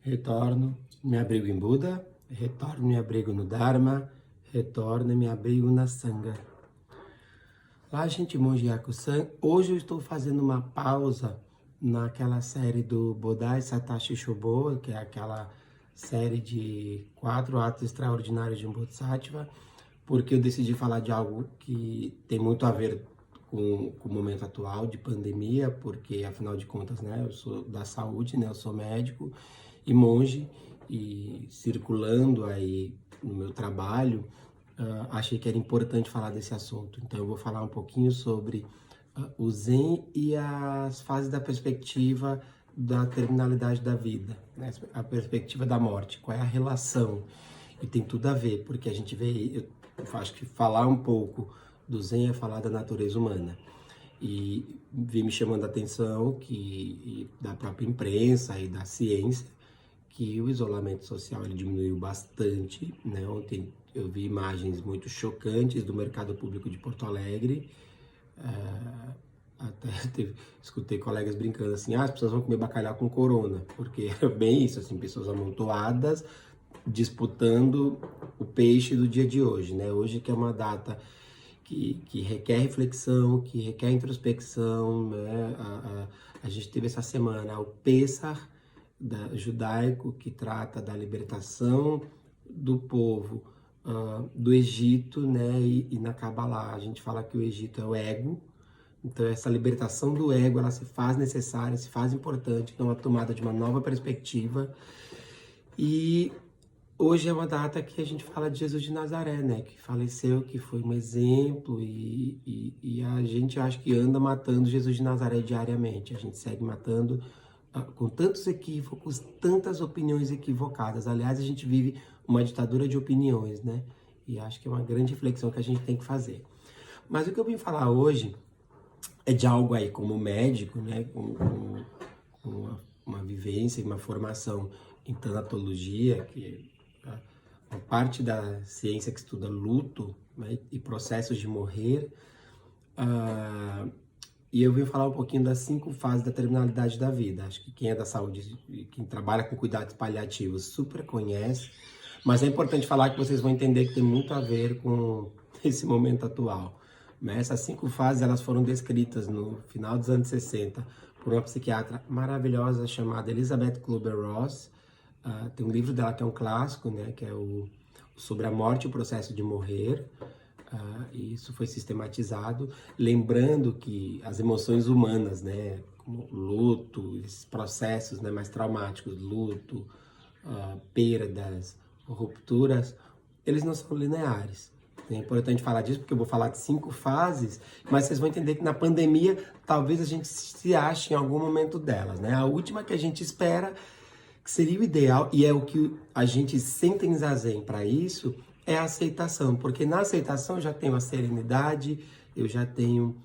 Retorno, me abrigo em Buda, retorno, me abrigo no Dharma, retorno e me abrigo na Sangha. Lá, gente, Monge Yaku-san, hoje eu estou fazendo uma pausa naquela série do Bodai Satashi Shobo, que é aquela série de 4 atos extraordinários de um Bodhisattva, porque eu decidi falar de algo que tem muito a ver com o momento atual de pandemia, porque afinal de contas, né, eu sou da saúde, né, eu sou médico e monge, e circulando aí no meu trabalho, achei que era importante falar desse assunto. Então eu vou falar um pouquinho sobre o Zen e as fases da perspectiva da terminalidade da vida, né? A perspectiva da morte, qual é a relação. E tem tudo a ver, porque a gente vê, eu acho que falar um pouco do Zen é falar da natureza humana. E vi me chamando a atenção que da própria imprensa e da ciência, que o isolamento social ele diminuiu bastante, né? Ontem eu vi imagens muito chocantes do mercado público de Porto Alegre. Até escutei colegas brincando assim, as pessoas vão comer bacalhau com corona, porque é bem isso, assim, pessoas amontoadas disputando o peixe do dia de hoje, né? Hoje que é uma data que requer reflexão, que requer introspecção, né? A gente teve essa semana o Pessah judaico, que trata da libertação do povo do Egito, né? E na Kabbalah a gente fala que o Egito é o ego. Então essa libertação do ego, ela se faz necessária, se faz importante, então a tomada de uma nova perspectiva. E hoje é uma data que a gente fala de Jesus de Nazaré, né? Que faleceu, que foi um exemplo, e a gente acha que anda matando Jesus de Nazaré diariamente. A gente segue matando com tantos equívocos, tantas opiniões equivocadas. Aliás, a gente vive uma ditadura de opiniões, né? E acho que é uma grande reflexão que a gente tem que fazer. Mas o que eu vim falar hoje é de algo aí como médico, né? Com uma vivência e uma formação em tanatologia, que a parte da ciência que estuda luto, né, e processos de morrer. E eu vim falar um pouquinho das 5 fases da terminalidade da vida. Acho que quem é da saúde e quem trabalha com cuidados paliativos super conhece, mas é importante falar que vocês vão entender que tem muito a ver com esse momento atual. Né? Essas 5 fases elas foram descritas no final dos anos 60 por uma psiquiatra maravilhosa chamada Elizabeth Kübler-Ross. Tem um livro dela que é um clássico, né, que é o Sobre a Morte e o Processo de Morrer. E isso foi sistematizado, lembrando que as emoções humanas, né, como luto, esses processos, né, mais traumáticos, luto, perdas, rupturas, eles não são lineares. É importante falar disso, porque eu vou falar de 5 fases, mas vocês vão entender que na pandemia, talvez a gente se ache em algum momento delas, né? A última que a gente espera, que seria o ideal, e é o que a gente sente em Zazen para isso, é a aceitação. Porque na aceitação eu já tenho a serenidade, eu já tenho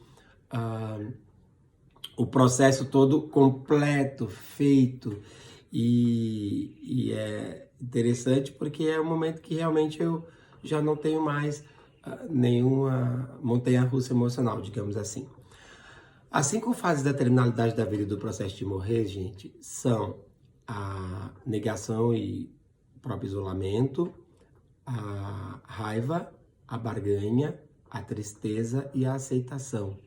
o processo todo completo, feito, e é interessante porque é o momento que realmente eu já não tenho mais nenhuma montanha-russa emocional, digamos assim. As 5 fases da terminalidade da vida e do processo de morrer, gente, são a negação e o próprio isolamento, a raiva, a barganha, a tristeza e a aceitação.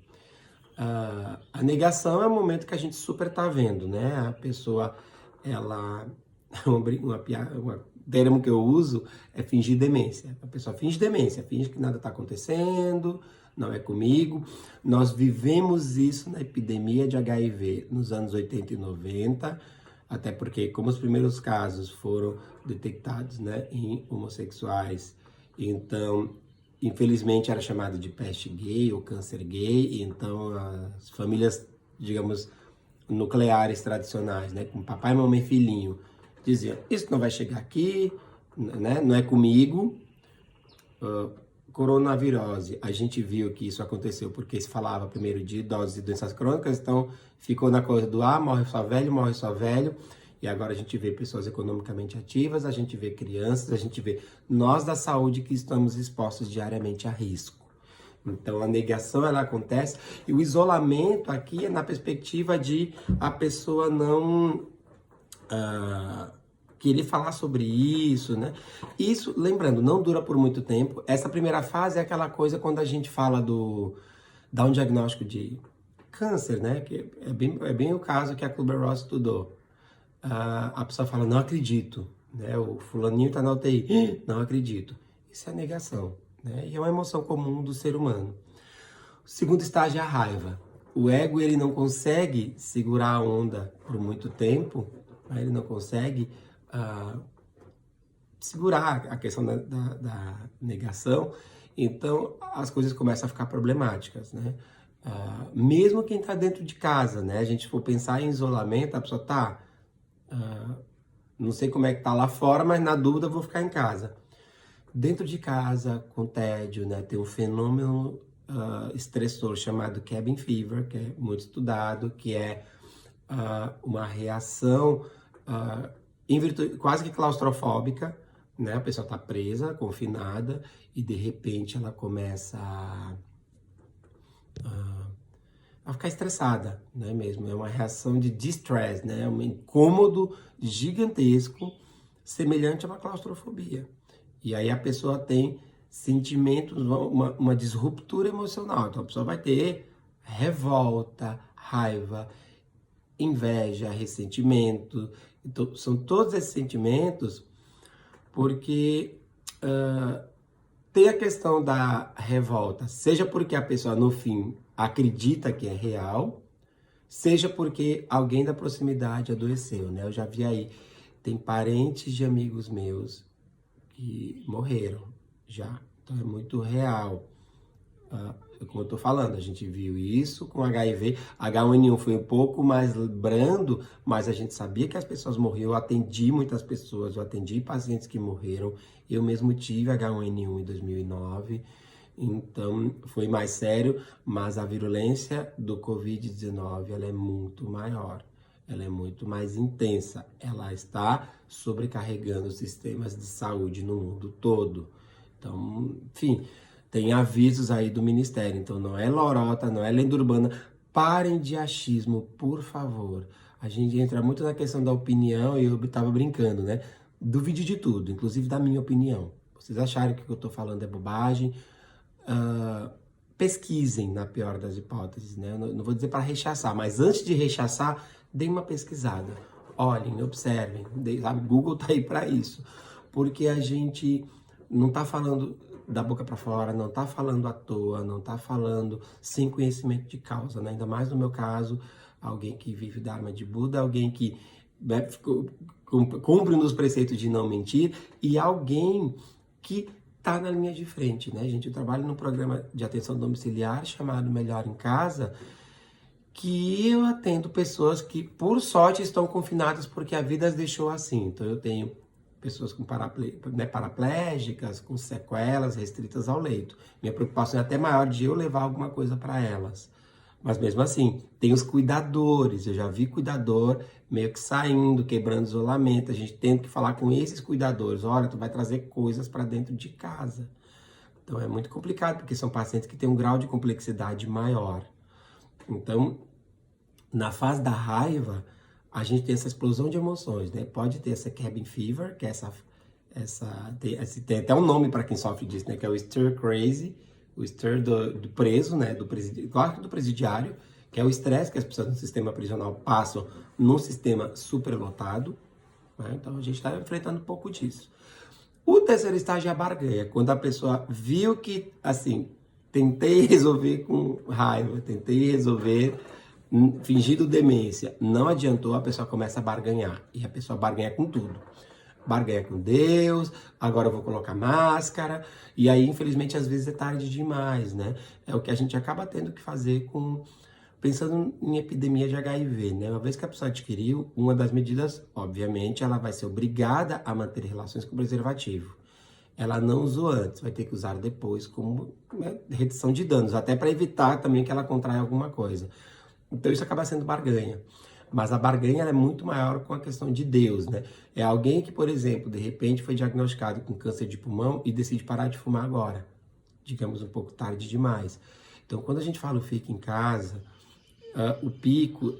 A negação é o momento que a gente super tá vendo, né? A pessoa, ela... um termo que eu uso é fingir demência. A pessoa finge demência, finge que nada tá acontecendo, não é comigo. Nós vivemos isso na epidemia de HIV nos anos 80 e 90, até porque como os primeiros casos foram detectados, né, em homossexuais, então infelizmente era chamado de peste gay ou câncer gay, e então as famílias, digamos, nucleares tradicionais, né, com papai, mamãe e filhinho, diziam, isso não vai chegar aqui, né, não é comigo. Coronavirose, a gente viu que isso aconteceu porque se falava primeiro de idosos e doenças crônicas, então ficou na coisa do morre só velho, e agora a gente vê pessoas economicamente ativas, a gente vê crianças, a gente vê nós da saúde que estamos expostos diariamente a risco. Então a negação ela acontece, e o isolamento aqui é na perspectiva de a pessoa não querer falar sobre isso, né? Isso, lembrando, não dura por muito tempo. Essa primeira fase é aquela coisa quando a gente fala dá um diagnóstico de câncer, né? Que é bem o caso que a Kubler-Ross estudou. A pessoa fala, não acredito, né? O fulaninho tá na UTI, não acredito. Isso é negação, né? E é uma emoção comum do ser humano. O segundo estágio é a raiva. O ego, ele não consegue segurar a onda por muito tempo, né? Ele não consegue segurar a questão da negação, então as coisas começam a ficar problemáticas, né? Mesmo quem está dentro de casa, né? A gente for pensar em isolamento, a pessoa tá, não sei como é que tá lá fora, mas na dúvida eu vou ficar em casa. Dentro de casa, com tédio, né? Tem um fenômeno estressor chamado cabin fever, que é muito estudado, que é uma reação quase que claustrofóbica, né? A pessoa está presa, confinada, e de repente ela começa a ficar estressada, né? Mesmo. É uma reação de distress, né? Um incômodo gigantesco, semelhante a uma claustrofobia. E aí a pessoa tem sentimentos, uma disruptura emocional. Então a pessoa vai ter revolta, raiva, inveja, ressentimento. Então, são todos esses sentimentos porque tem a questão da revolta, seja porque a pessoa no fim acredita que é real, seja porque alguém da proximidade adoeceu, né? Eu já vi aí, tem parentes de amigos meus que morreram já, então é muito real. Como eu tô falando, a gente viu isso com HIV, H1N1 foi um pouco mais brando, mas a gente sabia que as pessoas morriam, eu atendi muitas pessoas, eu atendi pacientes que morreram, eu mesmo tive H1N1 em 2009, então foi mais sério, mas a virulência do Covid-19 ela é muito maior, ela é muito mais intensa, ela está sobrecarregando os sistemas de saúde no mundo todo. Então, enfim, tem avisos aí do Ministério, então não é lorota, não é lenda urbana. Parem de achismo, por favor. A gente entra muito na questão da opinião e eu tava brincando, né? Duvide de tudo, inclusive da minha opinião. Vocês acharem que o que eu tô falando é bobagem, pesquisem na pior das hipóteses, né? Eu não vou dizer para rechaçar, mas antes de rechaçar, deem uma pesquisada. Olhem, observem, sabe? Google tá aí para isso. Porque a gente não tá falando da boca para fora, não tá falando à toa, não tá falando sem conhecimento de causa, né? Ainda mais no meu caso, alguém que vive da arma de Buda, alguém que cumpre nos preceitos de não mentir e alguém que tá na linha de frente, né, gente? Eu trabalho num programa de atenção domiciliar chamado Melhor em Casa, que eu atendo pessoas que, por sorte, estão confinadas porque a vida as deixou assim. Então, eu tenho pessoas com paraplégicas, com sequelas restritas ao leito. Minha preocupação é até maior de eu levar alguma coisa para elas. Mas mesmo assim, tem os cuidadores. Eu já vi cuidador meio que saindo, quebrando isolamento. A gente tem que falar com esses cuidadores. Olha, tu vai trazer coisas para dentro de casa. Então é muito complicado, porque são pacientes que têm um grau de complexidade maior. Então, na fase da raiva, a gente tem essa explosão de emoções, né? Pode ter essa cabin fever, que é tem até um nome para quem sofre disso, né? Que é o stir crazy, o stir do preso, né? Do presidiário, que é o estresse que as pessoas no sistema prisional passam num sistema superlotado, né? Então a gente está enfrentando um pouco disso. O terceiro estágio é a barganha, quando a pessoa viu que, assim, tentei resolver com raiva, tentei resolver fingindo demência, não adiantou, a pessoa começa a barganhar. E a pessoa barganha com tudo. Barganha com Deus, agora eu vou colocar máscara. E aí, infelizmente, às vezes é tarde demais, né? É o que a gente acaba tendo que fazer pensando em epidemia de HIV, né? Uma vez que a pessoa adquiriu, uma das medidas, obviamente, ela vai ser obrigada a manter relações com preservativo. Ela não usou antes, vai ter que usar depois como, né, redução de danos, até para evitar também que ela contraia alguma coisa. Então isso acaba sendo barganha. Mas a barganha é muito maior com a questão de Deus, né? É alguém que, por exemplo, de repente foi diagnosticado com câncer de pulmão e decide parar de fumar agora. Digamos um pouco tarde demais. Então, quando a gente fala o fica em casa, o pico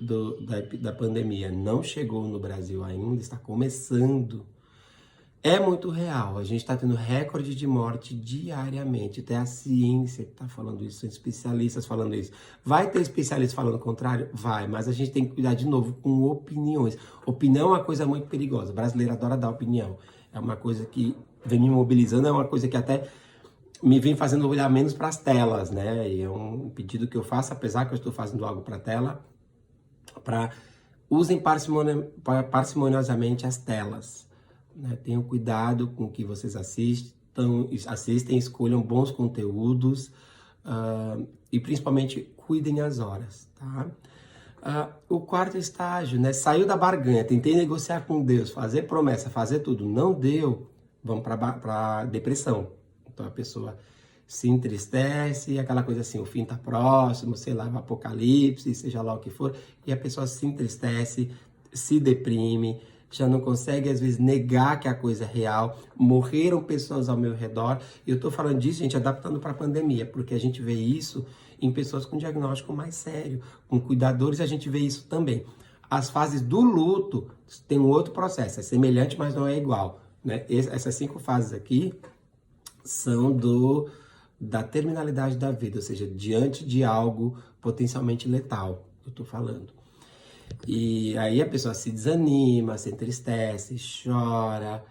da pandemia não chegou no Brasil ainda, está começando É muito real. A gente está tendo recorde de morte diariamente. Até a ciência que está falando isso, são especialistas falando isso. Vai ter especialistas falando o contrário? Vai, mas a gente tem que cuidar de novo com opiniões. Opinião é uma coisa muito perigosa. O brasileiro adora dar opinião. É uma coisa que vem me mobilizando, é uma coisa que até me vem fazendo olhar menos para as telas, né? E é um pedido que eu faço, apesar que eu estou fazendo algo para a tela, para usem parcimoniosamente as telas. Né? Tenham cuidado com o que vocês assistem, escolham bons conteúdos e principalmente cuidem as horas, tá? O quarto estágio, né? Saiu da barganha, tentei negociar com Deus, fazer promessa, fazer tudo, não deu, vamos para depressão. Então a pessoa se entristece, aquela coisa assim, o fim tá próximo, sei lá, o apocalipse, seja lá o que for, e a pessoa se entristece, se deprime, já não consegue às vezes negar que a coisa é real. Morreram pessoas ao meu redor, e eu tô falando disso, gente, adaptando para a pandemia, porque a gente vê isso em pessoas com diagnóstico mais sério, com cuidadores, a gente vê isso também. As fases do luto tem um outro processo, é semelhante, mas não é igual, né? Essas 5 fases aqui são da terminalidade da vida, ou seja, diante de algo potencialmente letal, eu tô falando. E aí a pessoa se desanima, se entristece, chora,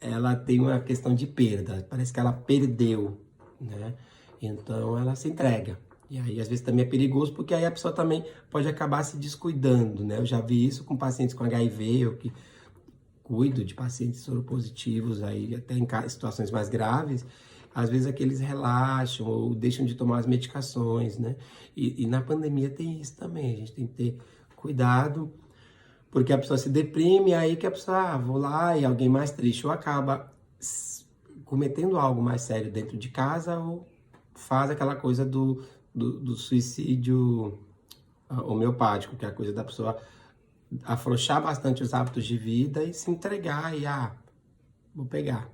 ela tem uma questão de perda, parece que ela perdeu, né? Então ela se entrega. E aí às vezes também é perigoso, porque aí a pessoa também pode acabar se descuidando, né? Eu já vi isso com pacientes com HIV, eu que cuido de pacientes soropositivos, aí até em situações mais graves, às vezes aqueles relaxam ou deixam de tomar as medicações, né? E na pandemia tem isso também, a gente tem que ter cuidado, porque a pessoa se deprime, aí que a pessoa, vou lá e alguém mais triste, ou acaba cometendo algo mais sério dentro de casa, ou faz aquela coisa do suicídio homeopático, que é a coisa da pessoa afrouxar bastante os hábitos de vida e se entregar e, vou pegar,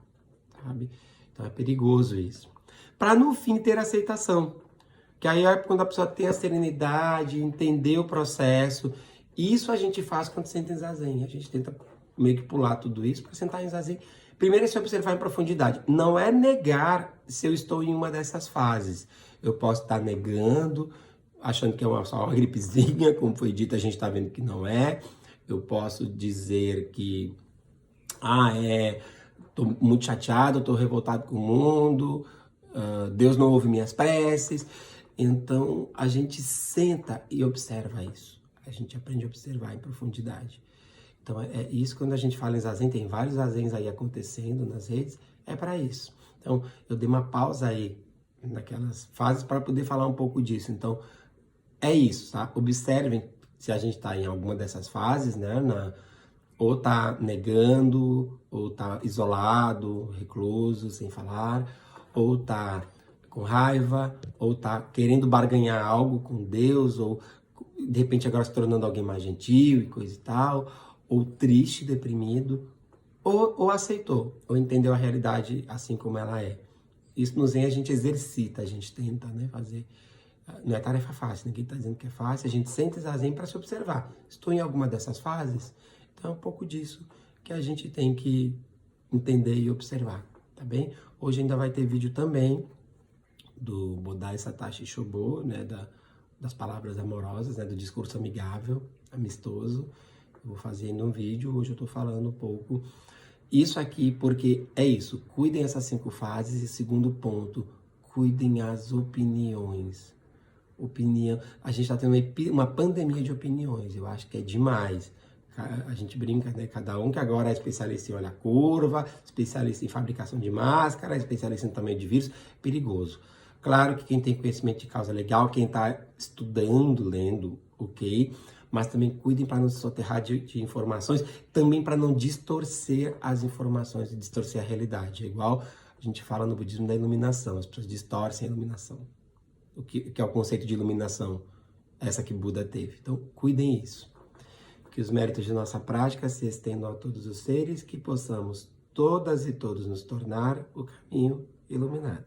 sabe? Então é perigoso isso. Para no fim ter aceitação, que aí é quando a pessoa tem a serenidade, entender o processo. Isso a gente faz quando senta em zazen. A gente tenta meio que pular tudo isso para sentar em zazen. Primeiro é se observar em profundidade. Não é negar se eu estou em uma dessas fases. Eu posso estar negando, achando que é só uma gripezinha, como foi dito, a gente está vendo que não é. Eu posso dizer que, tô muito chateado, tô revoltado com o mundo, Deus não ouve minhas preces. Então, a gente senta e observa isso. A gente aprende a observar em profundidade. Então, é isso quando a gente fala em zazen, tem vários zazens aí acontecendo nas redes, é para isso. Então, eu dei uma pausa aí naquelas fases para poder falar um pouco disso. Então, é isso, tá? Observem se a gente está em alguma dessas fases, né? Ou tá negando, ou tá isolado, recluso, sem falar, ou tá com raiva, ou tá querendo barganhar algo com Deus, ou de repente agora se tornando alguém mais gentil e coisa e tal, ou triste, deprimido, ou aceitou, ou entendeu a realidade assim como ela é. Isso no Zen a gente exercita, a gente tenta, né, fazer. Não é tarefa fácil, ninguém está dizendo que é fácil, a gente senta em zazen para se observar. Estou em alguma dessas fases? Então é um pouco disso que a gente tem que entender e observar, tá bem? Hoje ainda vai ter vídeo também do Bodai Satoshi Shobo, né, das palavras amorosas, né, do discurso amigável, amistoso. Eu vou fazer um vídeo, hoje eu estou falando um pouco isso aqui, porque é isso, cuidem essas 5 fases. E segundo ponto, cuidem as opiniões. Opinião, a gente está tendo uma pandemia de opiniões, eu acho que é demais. A gente brinca, né? Cada um que agora é especialista em olhar curva, especialista em fabricação de máscara, especialista em tamanho de vírus, perigoso. Claro que quem tem conhecimento de causa legal, quem está estudando, lendo, ok, mas também cuidem para não se soterrar de informações, também para não distorcer as informações e distorcer a realidade. É igual a gente fala no budismo da iluminação, as pessoas distorcem a iluminação. O que é o conceito de iluminação? Essa que Buda teve. Então, cuidem isso. Que os méritos de nossa prática se estendam a todos os seres, que possamos todas e todos nos tornar o caminho iluminado.